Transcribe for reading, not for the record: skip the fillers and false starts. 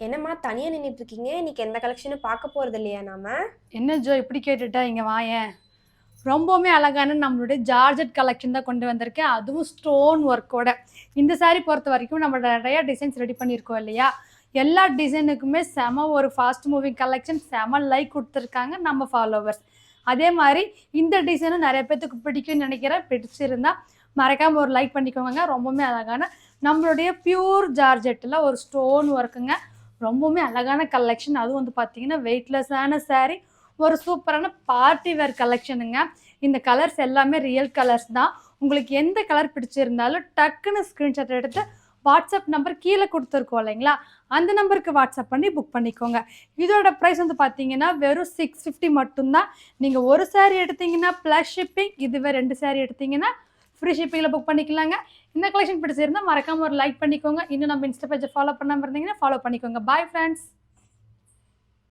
என்னம்மா தனியா நின்னுட்டு இருக்கீங்க? இன்னைக்கு எந்த கலெக்ஷனும் பார்க்க போறது இல்லையா நாம? என்ன ஜோ இப்படி கேட்டுட்டா? இங்கே வாயேன். ரொம்பவுமே அழகான நம்மளுடைய ஜார்ஜெட் கலெக்ஷன் தான் கொண்டு வந்திருக்கேன், அதுவும் ஸ்டோன் ஒர்க்கோட. இந்த சாரீ பொறுத்த வரைக்கும் நம்ம நிறைய டிசைன்ஸ் ரெடி பண்ணியிருக்கோம் இல்லையா? எல்லா டிசைனுக்குமே செம ஒரு ஃபாஸ்ட் மூவிங் கலெக்ஷன், செம லைக் கொடுத்துருக்காங்க நம்ம ஃபாலோவர்ஸ். அதே மாதிரி இந்த டிசைனும் நிறைய பேர்த்துக்கு பிடிக்கும்னு நினைக்கிறேன். பிடிச்சிருந்தா மறக்காமல் ஒரு லைக் பண்ணிக்கோங்க. ரொம்பவுமே அழகான நம்மளுடைய பியூர் ஜார்ஜெட்டில் ஒரு ஸ்டோன் ஒர்க்குங்க. ரொம்பவுமே அழகான கலெக்ஷன். அதுவும் வந்து பார்த்தீங்கன்னா வெயிட்லெஸ்ஸான சாரீ, ஒரு சூப்பரான பார்ட்டி வேர் கலெக்ஷனுங்க. இந்த கலர்ஸ் எல்லாமே ரியல் கலர்ஸ் தான். உங்களுக்கு எந்த கலர் பிடிச்சிருந்தாலும் டக்குன்னு ஸ்க்ரீன்ஷாட் எடுத்து வாட்ஸ்அப் நம்பர் கீழே கொடுத்துருக்கோம் இல்லைங்களா, அந்த நம்பருக்கு வாட்ஸ்அப் பண்ணி புக் பண்ணிக்கோங்க. இதோட ப்ரைஸ் வந்து பார்த்தீங்கன்னா வெறும் 650 மட்டும்தான். நீங்கள் ஒரு சாரீ எடுத்தீங்கன்னா ப்ளஸ் ஷிப்பிங், இதுவே 2 சாரீ எடுத்தீங்கன்னா ஃப்ரீ ஷிப்பிங்கில் புக் பண்ணிக்கலாங்க. இந்த கலெக்ஷன் பிடிச்சிருந்தா மறக்காமல் ஒரு லைக் பண்ணிக்கோங்க. இன்னும் நம்ம இன்ஸ்டா பேஜை ஃபாலோ பண்ணாமல் இருந்தீங்கன்னா ஃபாலோ பண்ணிக்கோங்க. Bye friends.